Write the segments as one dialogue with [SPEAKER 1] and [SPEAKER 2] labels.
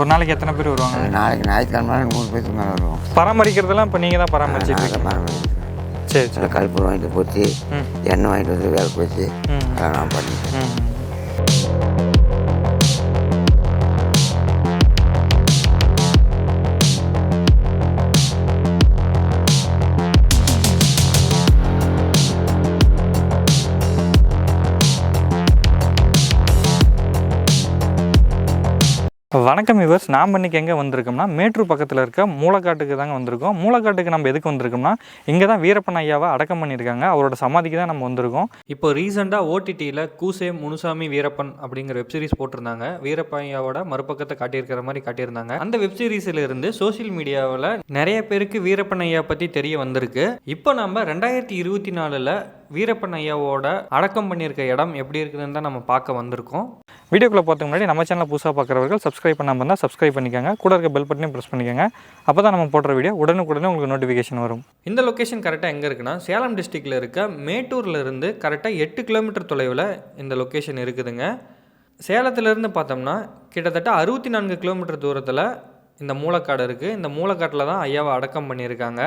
[SPEAKER 1] ஒரு நாளைக்கு எத்தனை பேர் வருவாங்க?
[SPEAKER 2] நாளைக்கு ஞாயிற்றுக்கிழமை 100 பேருக்கு மேலே வருவோம்.
[SPEAKER 1] பராமரிக்கிறதெல்லாம் இப்போ நீங்கள் தான் பராமரிச்சுட்டு?
[SPEAKER 2] பராமரிக்கிறேன்.
[SPEAKER 1] சரி சரி.
[SPEAKER 2] கல்பூரம் வாங்கிட்டு போச்சு, எண்ணெய் வாங்கிட்டு வந்து வேலைக்கு வச்சு அதெல்லாம் நான் பண்ணிட்டேன்.
[SPEAKER 1] வணக்கம் வியூவர்ஸ், நாம் இன்றைக்கி எங்கே வந்திருக்கோம்னா மேட்டூர் பக்கத்தில் இருக்க மூலக்காட்டுக்கு தாங்க வந்திருக்கோம். மூலக்காட்டுக்கு நம்ம எதுக்கு வந்திருக்கோம்னா, இங்கே தான் வீரப்பன் ஐயாவை அடக்கம் பண்ணியிருக்காங்க. அவரோட சமாதிக்கு தான் நம்ம வந்திருக்கோம். இப்போ ரீசெண்டாக ஓடிடியில் கூசே முனுசாமி வீரப்பன் அப்படிங்கிற வெப்சீரிஸ் போட்டிருந்தாங்க. வீரப்பன் ஐயாவோட மறுபக்கத்தை காட்டியிருக்கிற மாதிரி காட்டியிருந்தாங்க. அந்த வெப்சீரிஸில் இருந்து சோசியல் மீடியாவில் நிறைய பேருக்கு வீரப்பன் ஐயா பற்றி தெரிய வந்திருக்கு. இப்போ நம்ம 2024 வீரப்பன் ஐயாவோட அடக்கம் பண்ணியிருக்க இடம் எப்படி இருக்குதுன்னு தான் நம்ம பார்க்க வந்திருக்கோம். வீடியோக்குள்ளே பார்த்துக்கு முன்னாடி நம்ம சேனலை புதுசாக பார்க்குறவர்கள் சப்ஸ்கிரைப் பண்ணாமல் இருந்தால் சப்ஸ்கிரைப் பண்ணிக்கோங்க. கூட இருக்க பெல் பட்டனையும் ப்ரெஸ் பண்ணிக்கோங்க. அப்போ தான் நம்ம போடுற வீடியோ உடனுக்குடனே உங்களுக்கு நோட்டிஃபிகேஷன் வரும். இந்த லொக்கேஷன் கரெக்டாக எங்கே இருக்குன்னா, சேலம் டிஸ்ட்ரிக்டில் இருக்க மேட்டூரில் இருந்து கரெக்டாக 8 கிலோமீட்டர் தொலைவில் இந்த லொக்கேஷன் இருக்குதுங்க. சேலத்திலேருந்து பார்த்தோம்னா கிட்டத்தட்ட 64 கிலோமீட்டர் தூரத்தில் இந்த மூலக்காடு இருக்குது. இந்த மூலக்காட்டில் தான் ஐயாவை அடக்கம் பண்ணியிருக்காங்க.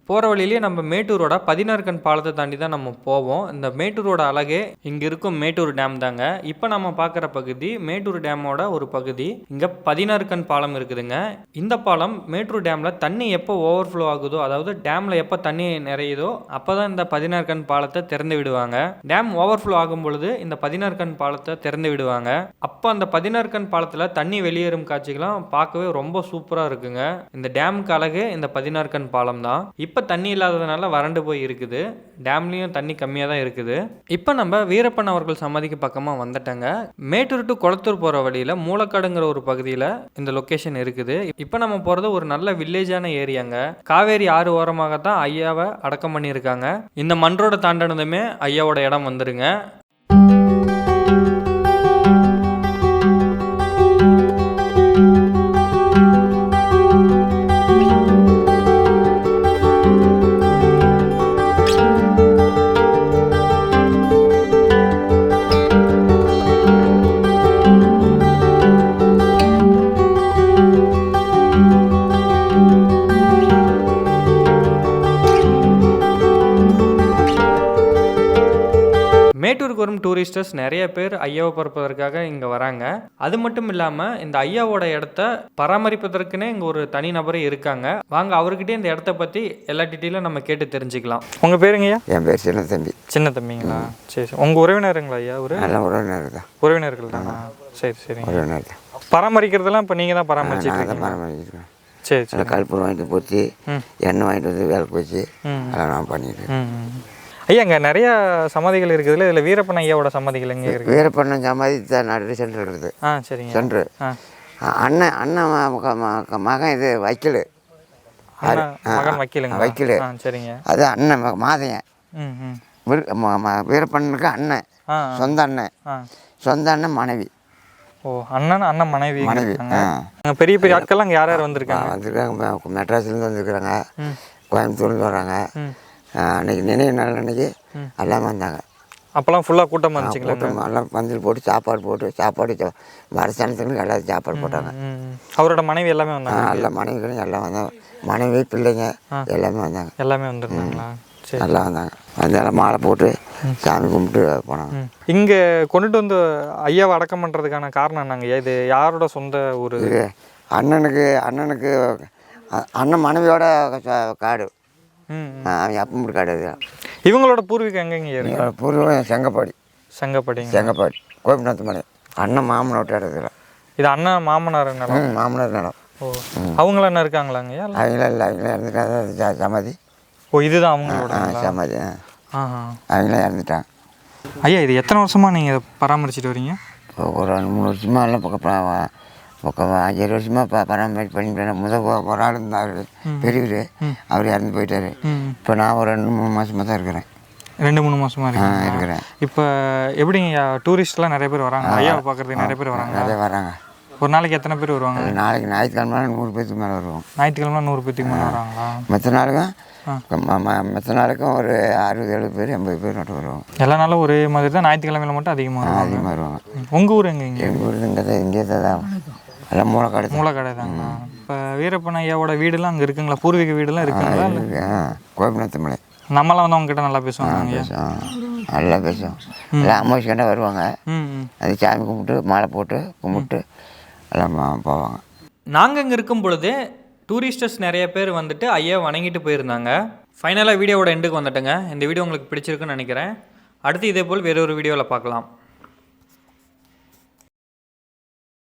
[SPEAKER 1] போகிற வழியிலேயே நம்ம மேட்டூரோட 16 கண் பாலத்தை தாண்டி தான் நம்ம போவோம். இந்த மேட்டூரோட அழகே இங்கே இருக்கும் மேட்டூர் டேம் தாங்க. இப்போ நம்ம பார்க்குற பகுதி மேட்டூர் டேமோட ஒரு பகுதி. இங்கே 16 கண் பாலம் இருக்குதுங்க. இந்த பாலம் மேட்டூர் டேமில் தண்ணி எப்போ ஓவர்ஃப்ளோ ஆகுதோ, அதாவது டேமில் எப்போ தண்ணி நிறையுதோ அப்போ தான் இந்த 16 கண் பாலத்தை திறந்து விடுவாங்க. டேம் ஓவர்ஃப்ளோ ஆகும் பொழுது இந்த 16 கண் பாலத்தை திறந்து விடுவாங்க. அப்போ அந்த 16 கண் பாலத்தில் தண்ணி வெளியேறும் காட்சிகள்லாம் பார்க்கவே ரொம்ப சூப்பராக இருக்குங்க. இந்த டேமுக்கு அழகு இந்த 16 கண் பாலம் தான். இப்போ தண்ணி இல்லாததுனால வறண்டு போய் இருக்குது. டேம்லேயும் தண்ணி கம்மியாக தான் இருக்குது. இப்போ நம்ம வீரப்பன் அவர்கள் சமாதிக்கு பக்கமாக வந்துட்டேங்க. மேட்டூர் டு கொளத்தூர் போகிற வழியில் மூலக்காடுங்கிற ஒரு பகுதியில் இந்த லொக்கேஷன் இருக்குது. இப்போ நம்ம போகிறது ஒரு நல்ல வில்லேஜான ஏரியாங்க. காவேரி ஆறு ஓரமாக தான் ஐயாவை அடக்கம் பண்ணியிருக்காங்க. இந்த மண் ரோடு தாண்டினதுமே ஐயாவோட இடம் வந்துருங்க. மேட்டூருக்கு வரும் டூரிஸ்டர்ஸ் நிறைய பேர் ஐயாவை பார்ப்பதற்காக இங்கே வராங்க. அது மட்டும் இல்லாமல் இந்த ஐயாவோட இடத்த பராமரிப்பதற்குன்னே இங்கே ஒரு தனி நபரே இருக்காங்க. வாங்க அவர்கிட்டே இந்த இடத்த பற்றி எல்லா டீட்டெயிலும் நம்ம கேட்டு தெரிஞ்சுக்கலாம். உங்கள் பேருங்கய்யா?
[SPEAKER 2] என் பேர் சின்ன தம்பி.
[SPEAKER 1] சின்ன தம்பிங்களா? சரி சரி. உங்கள் உறவினருங்களா ஐயா?
[SPEAKER 2] நல்ல உறவினர் தான்.
[SPEAKER 1] உறவினர்கள் தானா? சரி சரி.
[SPEAKER 2] உறவினர் தான்.
[SPEAKER 1] பராமரிக்கிறதெல்லாம் இப்போ நீங்கள் தான் பராமரிச்சிருக்கீங்க?
[SPEAKER 2] பராமரிக்கிறேன்.
[SPEAKER 1] சரி சரி.
[SPEAKER 2] கல்பூரம் வாங்கிட்டு போச்சு, எண்ணெய் வாங்கிட்டு வந்து வேலைக்கு வச்சு அதெல்லாம் நான் பண்ணிட்டேன்.
[SPEAKER 1] ஐயா இங்கே நிறைய சமாதிகள் இருக்குதுல்ல, இதில் வீரப்பன் ஐயாவோட சமாதிகள் எங்கே இருக்குது?
[SPEAKER 2] வீரப்பன் சமாதி தான் நடு சென்ட்ரு இருக்குது.
[SPEAKER 1] சரிங்க.
[SPEAKER 2] சென்ட்ரு அண்ணன் மகன் இது வைக்கல்.
[SPEAKER 1] மகன்
[SPEAKER 2] வைக்கல்.
[SPEAKER 1] சரிங்க.
[SPEAKER 2] அது அண்ணன் மாதையன். வீரப்பனுக்கு அண்ணன், சொந்த அண்ணன், சொந்த அண்ணன் மனைவி.
[SPEAKER 1] ஓ, அண்ணன் மனைவி. பெரிய பெரிய ஆட்கள்லாம் அங்கே யார் யார் வந்திருக்காங்க?
[SPEAKER 2] மெட்ராஸ்லேருந்து வந்துருக்குறாங்க, கோயம்புத்தூர்லேருந்து வராங்க. அன்றைக்கி நினைவு நாள் அன்றைக்கி எல்லாம் வந்தாங்க.
[SPEAKER 1] அப்போல்லாம் ஃபுல்லாக கூட்டம் வந்துச்சுங்களா?
[SPEAKER 2] கூட்டம் எல்லாம் பந்தில் போட்டு சாப்பாடு வரசனத்துக்கு எல்லாத்தையும் சாப்பாடு போட்டாங்க.
[SPEAKER 1] அவரோட மனைவி எல்லாமே வந்தாங்க?
[SPEAKER 2] எல்லா மனைவிகளும் எல்லாம் வந்தாங்க. மனைவி பிள்ளைங்க எல்லாமே வந்தாங்க.
[SPEAKER 1] எல்லாமே வந்துருந்தாங்களா? சரி.
[SPEAKER 2] நல்லா வந்தாங்க. வந்து எல்லாம் மாலை போட்டு சாமி கும்பிட்டு போனாங்க.
[SPEAKER 1] இங்கே கொண்டுட்டு வந்து ஐயாவை அடக்கம் பண்ணுறதுக்கான காரணம் என்னங்க? இது யாரோட சொந்த ஊர்?
[SPEAKER 2] இது அண்ணனுக்கு அண்ணன் மனைவியோட காடு. அவங்க அப்பம்பூர் காடு. அது
[SPEAKER 1] இவங்களோட பூர்வீகம் எங்கெங்க இருக்கு?
[SPEAKER 2] பூர்வீகம் செங்கப்பாடி.
[SPEAKER 1] செங்கப்பாடி
[SPEAKER 2] கோபிநாத் மலை. அண்ணன் மாமனோட்ட இடத்துல.
[SPEAKER 1] இது அண்ணன் மாமனார் நிலம்?
[SPEAKER 2] மாமனார் நிலம்.
[SPEAKER 1] ஓ, அவங்கள என்ன இருக்காங்களாங்க?
[SPEAKER 2] அவங்கள இல்லை, அவங்கள இறந்துட்டாங்க. சமாதி.
[SPEAKER 1] ஓ, இதுதான் அவங்களோட
[SPEAKER 2] சமாதி. அவங்களாம் இறந்துட்டாங்க.
[SPEAKER 1] ஐயா இது எத்தனை வருஷமாக நீங்கள் இதை பராமரிச்சுட்டு வரீங்க?
[SPEAKER 2] ஒரு 3 வருஷமாக எல்லாம் பக்கம் 5 வருஷமாக பராமரிப்பு பண்ணிட்டு ஒரு ஆள் இருந்தார் பெரியவர். அவர் இறந்து போயிட்டார். இப்போ நான் ஒரு 2-3 மாதமாக தான் இருக்கிறேன்.
[SPEAKER 1] 2-3 மாதமாக
[SPEAKER 2] இருக்கிறேன்.
[SPEAKER 1] இப்போ எப்படிங்க டூரிஸ்ட்லாம் நிறைய பேர் வராங்க ஐயாவை பார்க்குறதுக்கு? நிறைய பேர் வராங்க.
[SPEAKER 2] நிறைய வராங்க.
[SPEAKER 1] ஒரு நாளைக்கு எத்தனை பேர் வருவாங்க?
[SPEAKER 2] நாளைக்கு ஞாயிற்றுக்கிழமை 100 பேருக்கு மேலே வருவோம்.
[SPEAKER 1] ஞாயிற்றுக்கிழமை 100 பேருக்கு மேலே வராங்களா?
[SPEAKER 2] மற்ற நாளுக்கும் ஒரு 60-70 பேர் 80 பேர் மட்டும் வருவாங்க.
[SPEAKER 1] எல்லா நாளும் ஒரே மாதிரி தான், ஞாயிற்றுக்கிழமையில மட்டும் அதிகமாக
[SPEAKER 2] வருவாங்க.
[SPEAKER 1] உங்கள் ஊர் எங்கே?
[SPEAKER 2] எங்கள் ஊர் இங்கே தான் எல்லாம் மூளைக்காடு தான்.
[SPEAKER 1] மூலக்கடை தாங்க. இப்போ வீரப்பன் ஐயாவோட வீடுலாம் அங்கே இருக்குங்களா? பூர்வீக வீடுலாம் இருக்குங்களா?
[SPEAKER 2] கோபிநாத்த மலை
[SPEAKER 1] நம்மளாம் வந்து அவங்ககிட்ட நல்லா பேசுவாங்க ஐயா.
[SPEAKER 2] பேசுவோம், நல்லா பேசுவோம். எல்லாம் அமாவாசைக்காண்டா வருவாங்க. அது சாமி கும்பிட்டு மாலை போட்டு கும்பிட்டு எல்லாம் போவாங்க.
[SPEAKER 1] நாங்கள் இங்கே இருக்கும் பொழுது டூரிஸ்டர்ஸ் நிறைய பேர் வந்துட்டு ஐயா வணங்கிட்டு போயிருந்தாங்க. ஃபைனலாக வீடியோவோட எண்டுக்கு வந்துட்டுங்க. இந்த வீடியோ உங்களுக்கு பிடிச்சிருக்குன்னு நினைக்கிறேன். அடுத்து இதே போல் வேறு ஒரு வீடியோவில் பார்க்கலாம்.